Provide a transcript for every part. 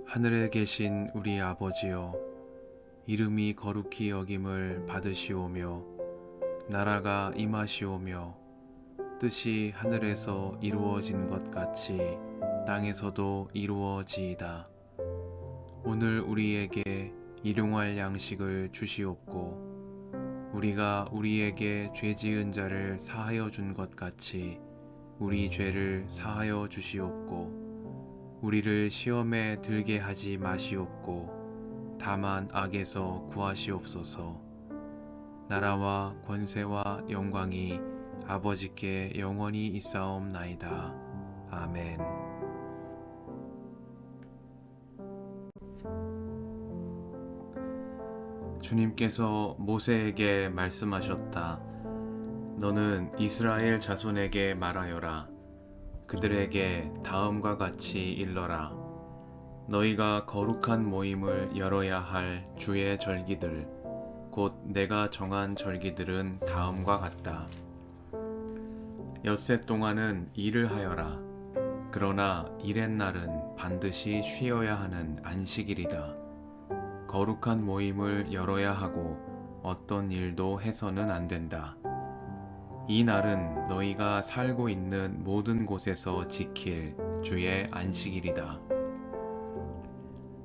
하늘에 계신 우리 아버지여, 이름이 거룩히 여김을 받으시오며 나라가 임하시오며 뜻이 하늘에서 이루어진 것 같이 땅에서도 이루어지이다. 오늘 우리에게 일용할 양식을 주시옵고 우리가 우리에게 죄 지은 자를 사하여 준 것 같이 우리 죄를 사하여 주시옵고 우리를 시험에 들게 하지 마시옵고 다만 악에서 구하시옵소서. 나라와 권세와 영광이 아버지께 영원히 있사옵나이다. 아멘. 주님께서 모세에게 말씀하셨다. 너는 이스라엘 자손에게 말하여라. 그들에게 다음과 같이 일러라. 너희가 거룩한 모임을 열어야 할 주의 절기들, 곧 내가 정한 절기들은 다음과 같다. 엿새 동안은 일을 하여라. 그러나 일의 날은 반드시 쉬어야 하는 안식일이다. 거룩한 모임을 열어야 하고 어떤 일도 해서는 안 된다. 이 날은 너희가 살고 있는 모든 곳에서 지킬 주의 안식일이다.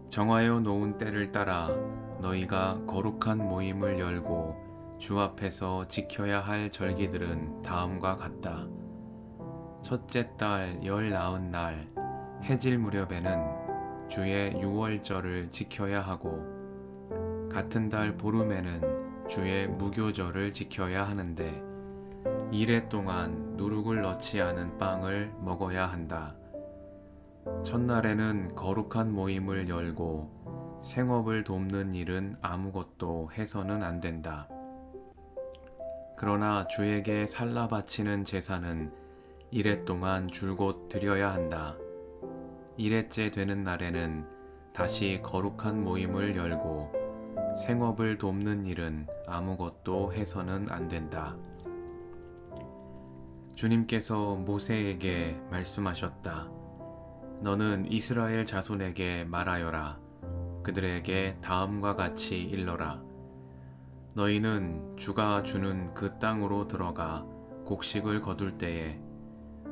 정하여 놓은 때를 따라 너희가 거룩한 모임을 열고 주 앞에서 지켜야 할 절기들은 다음과 같다. 첫째 달 19날 해질 무렵에는 주의 유월절을 지켜야 하고 같은 달 보름에는 주의 무교절을 지켜야 하는데 이래 동안 누룩을 넣지 않은 빵을 먹어야 한다. 첫날에는 거룩한 모임을 열고 생업을 돕는 일은 아무것도 해서는 안 된다. 그러나 주에게 살라 바치는 제사는 이래 동안 줄곧 드려야 한다. 이래째 되는 날에는 다시 거룩한 모임을 열고 생업을 돕는 일은 아무것도 해서는 안 된다. 주님께서 모세에게 말씀하셨다. 너는 이스라엘 자손에게 말하여라. 그들에게 다음과 같이 일러라. 너희는 주가 주는 그 땅으로 들어가 곡식을 거둘 때에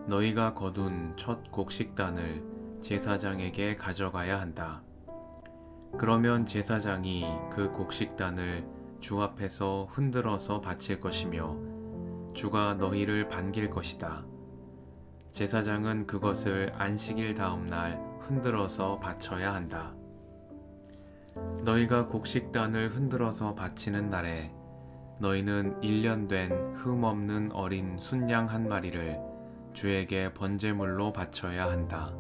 너희가 거둔 첫 곡식단을 제사장에게 가져가야 한다. 그러면 제사장이 그 곡식단을 주 앞에서 흔들어서 바칠 것이며 주가 너희를 반길 것이다. 제사장은 그것을 안식일 다음 날 흔들어서 바쳐야 한다. 너희가 곡식단을 흔들어서 바치는 날에 너희는 1년 된 흠없는 어린 순양 한 마리를 주에게 번제물로 바쳐야 한다.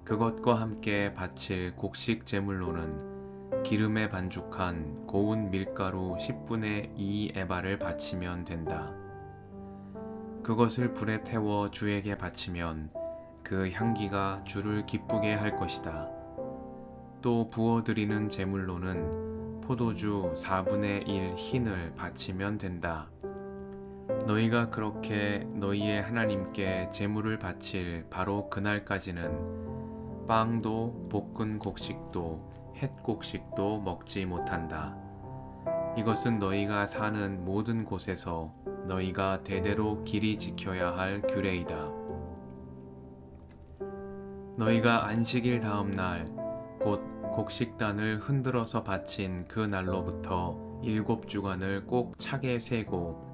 그것과 함께 바칠 곡식 제물로는 기름에 반죽한 고운 밀가루 10분의 2 에바를 바치면 된다. 그것을 불에 태워 주에게 바치면 그 향기가 주를 기쁘게 할 것이다. 또 부어드리는 제물로는 포도주 4분의 1 흰을 바치면 된다. 너희가 그렇게 너희의 하나님께 제물을 바칠 바로 그날까지는 빵도 볶은 곡식도 햇 곡식도 먹지 못한다. 이것은 너희가 사는 모든 곳에서 너희가 대대로 길이 지켜야 할 규례이다. 너희가 안식일 다음 날 곧 곡식단을 흔들어서 바친 그 날로부터 7주간을 꼭 차게 세고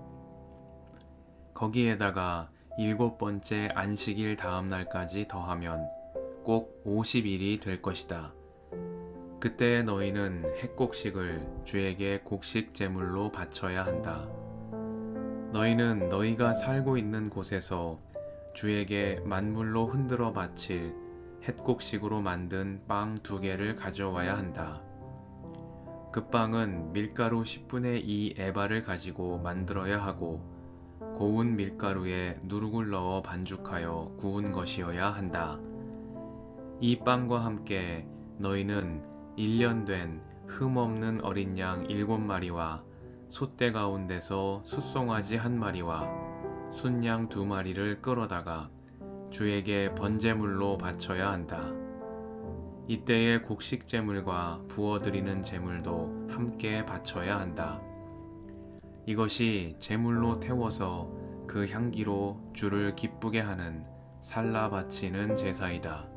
거기에다가 7번째 안식일 다음 날까지 더하면 꼭 50일이 될 것이다. 그때 너희는 햇곡식을 주에게 곡식 제물로 바쳐야 한다. 너희는 너희가 살고 있는 곳에서 주에게 만물로 흔들어 바칠 햇곡식으로 만든 빵 2개를 가져와야 한다. 그 빵은 밀가루 10분의 2 에바를 가지고 만들어야 하고 고운 밀가루에 누룩을 넣어 반죽하여 구운 것이어야 한다. 이 빵과 함께 너희는 1년 된 흠없는 어린 양 7마리와 솥대 가운데서 숫송아지 1마리와 순양 2마리를 끌어다가 주에게 번제물로 바쳐야 한다. 이때에 곡식 제물과 부어드리는 제물도 함께 바쳐야 한다. 이것이 제물로 태워서 그 향기로 주를 기쁘게 하는 살라 바치는 제사이다.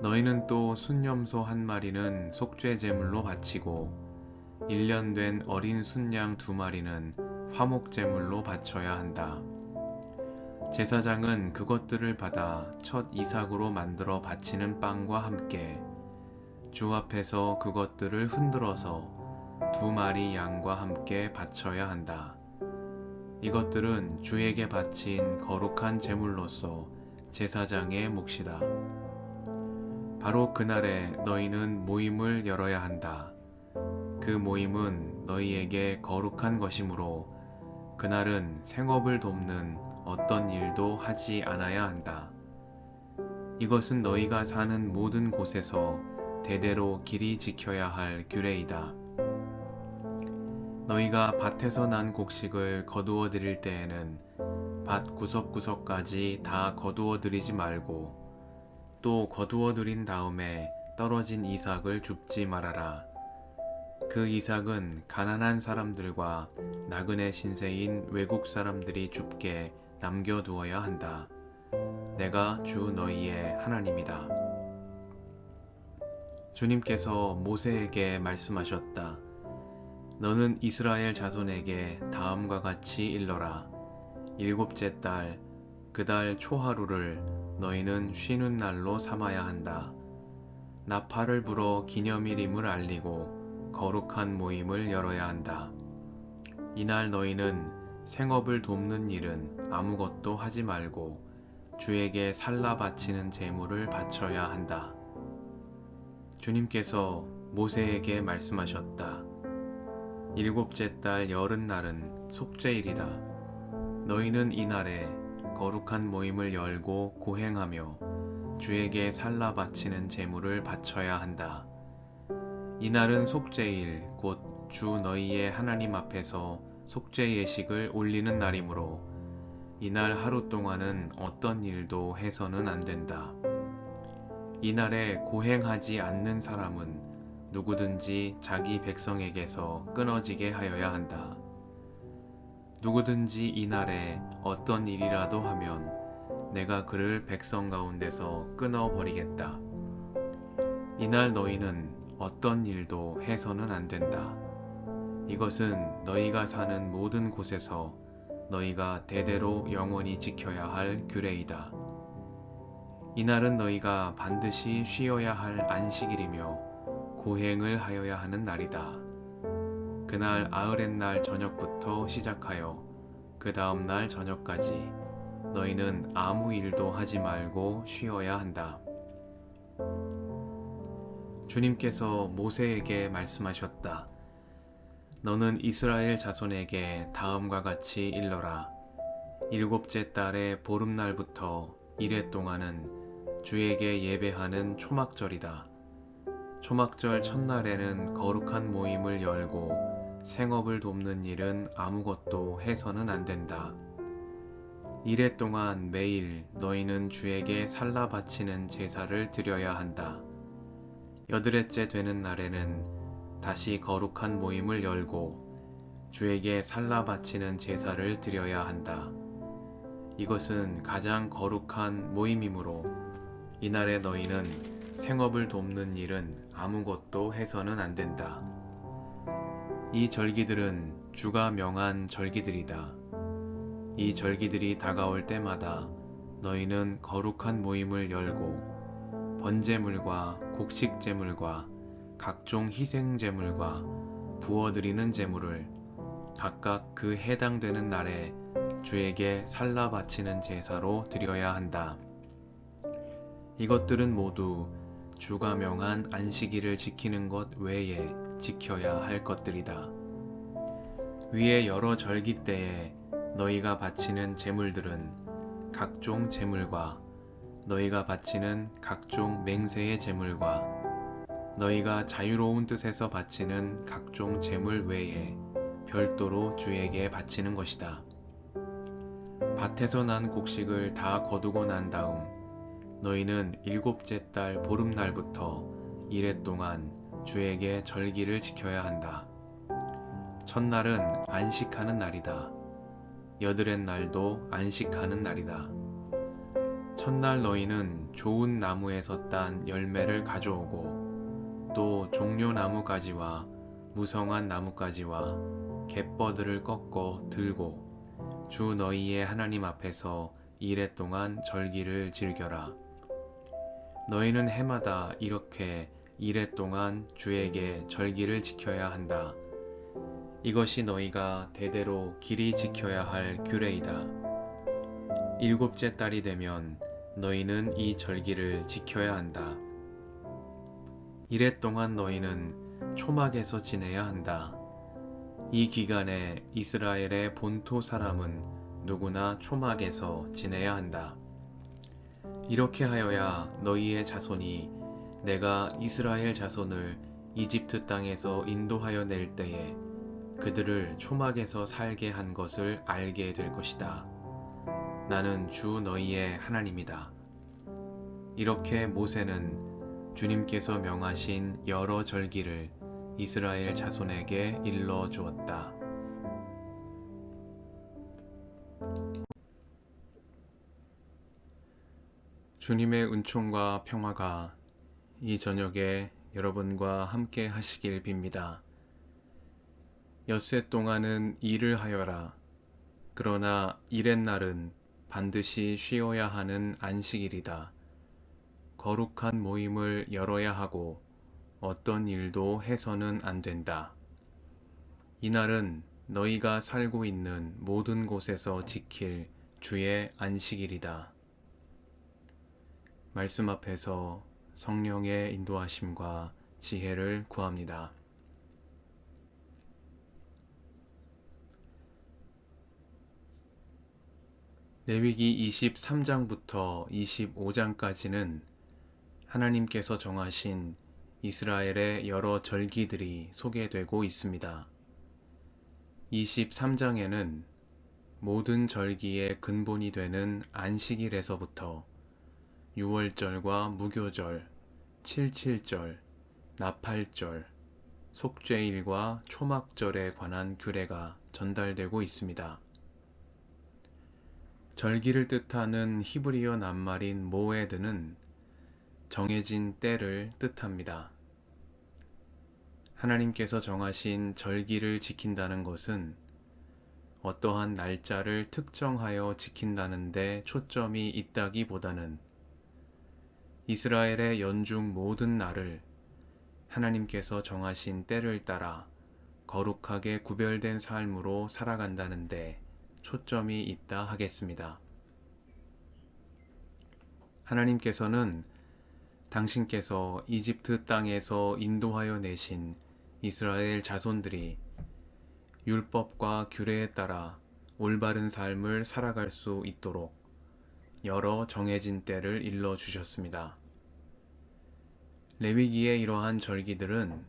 너희는 또 순염소 한 마리는 속죄 제물로 바치고 1년 된 어린 순양 2마리는 화목 제물로 바쳐야 한다. 제사장은 그것들을 받아 첫 이삭으로 만들어 바치는 빵과 함께 주 앞에서 그것들을 흔들어서 2마리 양과 함께 바쳐야 한다. 이것들은 주에게 바친 거룩한 제물로서 제사장의 몫이다. 바로 그날에 너희는 모임을 열어야 한다. 그 모임은 너희에게 거룩한 것이므로 그날은 생업을 돕는 어떤 일도 하지 않아야 한다. 이것은 너희가 사는 모든 곳에서 대대로 길이 지켜야 할 규례이다. 너희가 밭에서 난 곡식을 거두어 드릴 때에는 밭 구석구석까지 다 거두어 드리지 말고 또 거두어 들인 다음에 떨어진 이삭을 줍지 말아라. 그 이삭은 가난한 사람들과 나그네 신세인 외국 사람들이 줍게 남겨두어야 한다. 내가 주 너희의 하나님이다. 주님께서 모세에게 말씀하셨다. 너는 이스라엘 자손에게 다음과 같이 일러라. 7째 달, 그 달 초하루를 너희는 쉬는 날로 삼아야 한다. 나팔을 불어 기념일임을 알리고 거룩한 모임을 열어야 한다. 이날 너희는 생업을 돕는 일은 아무것도 하지 말고 주에게 살라 바치는 제물을 바쳐야 한다. 주님께서 모세에게 말씀하셨다. 7째 달 여름날은 속죄일이다. 너희는 이날에 거룩한 모임을 열고 고행하며 주에게 살라 바치는 제물을 바쳐야 한다. 이날은 속죄일 곧 주 너희의 하나님 앞에서 속죄 예식을 올리는 날이므로 이날 하루 동안은 어떤 일도 해서는 안 된다. 이날에 고행하지 않는 사람은 누구든지 자기 백성에게서 끊어지게 하여야 한다. 누구든지 이날에 어떤 일이라도 하면 내가 그를 백성 가운데서 끊어버리겠다. 이날 너희는 어떤 일도 해서는 안 된다. 이것은 너희가 사는 모든 곳에서 너희가 대대로 영원히 지켜야 할 규례이다. 이날은 너희가 반드시 쉬어야 할 안식일이며 고행을 하여야 하는 날이다. 그날 아흐렛날 저녁부터 시작하여 그 다음 날 저녁까지 너희는 아무 일도 하지 말고 쉬어야 한다. 주님께서 모세에게 말씀하셨다. 너는 이스라엘 자손에게 다음과 같이 일러라. 7째 달의 보름날부터 이레 동안은 주에게 예배하는 초막절이다. 초막절 첫날에는 거룩한 모임을 열고 생업을 돕는 일은 아무것도 해서는 안 된다. 이레 동안 매일 너희는 주에게 살라 바치는 제사를 드려야 한다. 8일째 되는 날에는 다시 거룩한 모임을 열고 주에게 살라 바치는 제사를 드려야 한다. 이것은 가장 거룩한 모임이므로 이날에 너희는 생업을 돕는 일은 아무것도 해서는 안 된다. 이 절기들은 주가 명한 절기들이다. 이 절기들이 다가올 때마다 너희는 거룩한 모임을 열고 번제물과 곡식제물과 각종 희생제물과 부어드리는 제물을 각각 그 해당되는 날에 주에게 살라 바치는 제사로 드려야 한다. 이것들은 모두 주가 명한 안식일을 지키는 것 외에 지켜야 할 것들이다. 위의 여러 절기 때에 너희가 바치는 제물들은 각종 제물과 너희가 바치는 각종 맹세의 제물과 너희가 자유로운 뜻에서 바치는 각종 제물 외에 별도로 주에게 바치는 것이다. 밭에서 난 곡식을 다 거두고 난 다음 너희는 일곱째 달 보름날부터 이레 동안 주에게 절기를 지켜야 한다. 첫날은 안식하는 날이다. 여드렛 날도 안식하는 날이다. 첫날 너희는 좋은 나무에서 딴 열매를 가져오고 또 종려나무 가지와 무성한 나무가지와 갯버들을 꺾어 들고 주 너희의 하나님 앞에서 이레 동안 절기를 즐겨라. 너희는 해마다 이렇게 이레 동안 주에게 절기를 지켜야 한다. 이것이 너희가 대대로 길이 지켜야 할 규례이다. 일곱째 달이 되면 너희는 이 절기를 지켜야 한다. 이레 동안 너희는 초막에서 지내야 한다. 이 기간에 이스라엘의 본토 사람은 누구나 초막에서 지내야 한다. 이렇게 하여야 너희의 자손이 내가 이스라엘 자손을 이집트 땅에서 인도하여 낼 때에 그들을 초막에서 살게 한 것을 알게 될 것이다. 나는 주 너희의 하나님이다. 이렇게 모세는 주님께서 명하신 여러 절기를 이스라엘 자손에게 일러 주었다. 주님의 은총과 평화가 이 저녁에 여러분과 함께 하시길 빕니다. 엿새 동안은 일을 하여라. 그러나 이렛날은 반드시 쉬어야 하는 안식일이다. 거룩한 모임을 열어야 하고 어떤 일도 해서는 안 된다. 이날은 너희가 살고 있는 모든 곳에서 지킬 주의 안식일이다. 말씀 앞에서 성령의 인도하심과 지혜를 구합니다. 레위기 23장부터 25장까지는 하나님께서 정하신 이스라엘의 여러 절기들이 소개되고 있습니다. 23장에는 모든 절기의 근본이 되는 안식일에서부터 유월절과 무교절, 칠칠절, 나팔절, 속죄일과 초막절에 관한 규례가 전달되고 있습니다. 절기를 뜻하는 히브리어 낱말인 모에드는 정해진 때를 뜻합니다. 하나님께서 정하신 절기를 지킨다는 것은 어떠한 날짜를 특정하여 지킨다는 데 초점이 있다기보다는 이스라엘의 연중 모든 날을 하나님께서 정하신 때를 따라 거룩하게 구별된 삶으로 살아간다는 데 초점이 있다 하겠습니다. 하나님께서는 당신께서 이집트 땅에서 인도하여 내신 이스라엘 자손들이 율법과 규례에 따라 올바른 삶을 살아갈 수 있도록 여러 정해진 때를 일러 주셨습니다. 레위기의 이러한 절기들은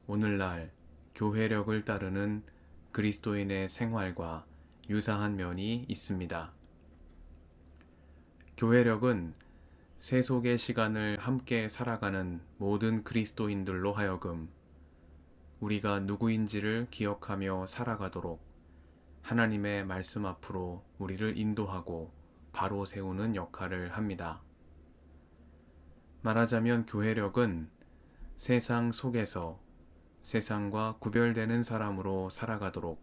오늘날 교회력을 따르는 그리스도인의 생활과 유사한 면이 있습니다. 교회력은 세속의 시간을 함께 살아가는 모든 그리스도인들로 하여금 우리가 누구인지를 기억하며 살아가도록 하나님의 말씀 앞으로 우리를 인도하고 바로 세우는 역할을 합니다. 말하자면 교회력은 세상 속에서 세상과 구별되는 사람으로 살아가도록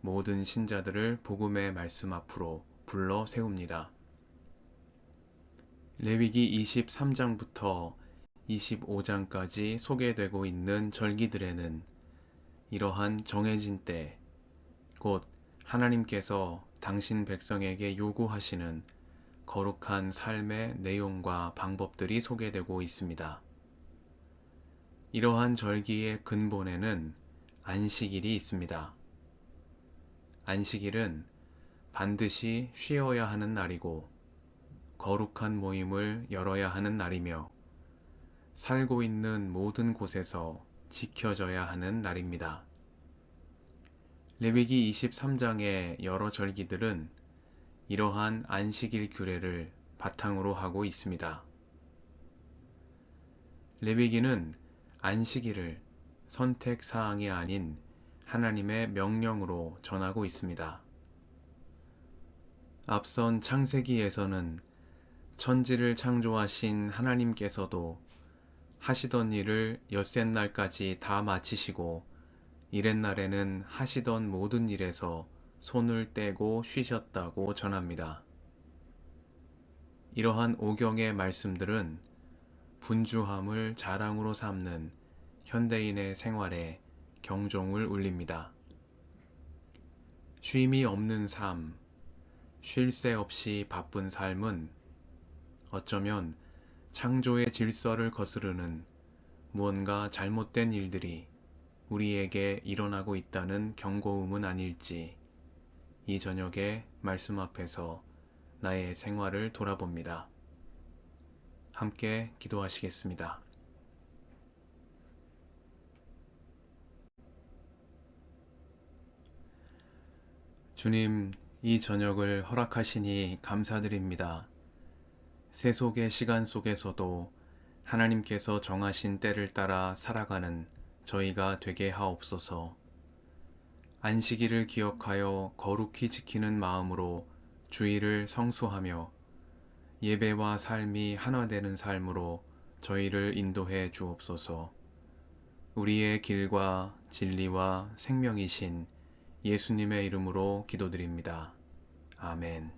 모든 신자들을 복음의 말씀 앞으로 불러 세웁니다. 레위기 23장부터 25장까지 소개되고 있는 절기들에는 이러한 정해진 때, 곧 하나님께서 당신 백성에게 요구하시는 거룩한 삶의 내용과 방법들이 소개되고 있습니다. 이러한 절기의 근본에는 안식일이 있습니다. 안식일은 반드시 쉬어야 하는 날이고 거룩한 모임을 열어야 하는 날이며 살고 있는 모든 곳에서 지켜져야 하는 날입니다. 레위기 23장의 여러 절기들은 이러한 안식일 규례를 바탕으로 하고 있습니다. 레위기는 안식일을 선택 사항이 아닌 하나님의 명령으로 전하고 있습니다. 앞선 창세기에서는 천지를 창조하신 하나님께서도 하시던 일을 엿새날까지 다 마치시고 이렛날에는 하시던 모든 일에서 손을 떼고 쉬셨다고 전합니다. 이러한 오경의 말씀들은 분주함을 자랑으로 삼는 현대인의 생활에 경종을 울립니다. 쉼이 없는 삶, 쉴 새 없이 바쁜 삶은 어쩌면 창조의 질서를 거스르는 무언가 잘못된 일들이 우리에게 일어나고 있다는 경고음은 아닐지 이 저녁에 말씀 앞에서 나의 생활을 돌아봅니다. 함께 기도하시겠습니다. 주님, 이 저녁을 허락하시니 감사드립니다. 세속의 시간 속에서도 하나님께서 정하신 때를 따라 살아가는 저희가 되게 하옵소서. 안식일을 기억하여 거룩히 지키는 마음으로 주일을 성수하며 예배와 삶이 하나 되는 삶으로 저희를 인도해 주옵소서. 우리의 길과 진리와 생명이신 예수님의 이름으로 기도드립니다. 아멘.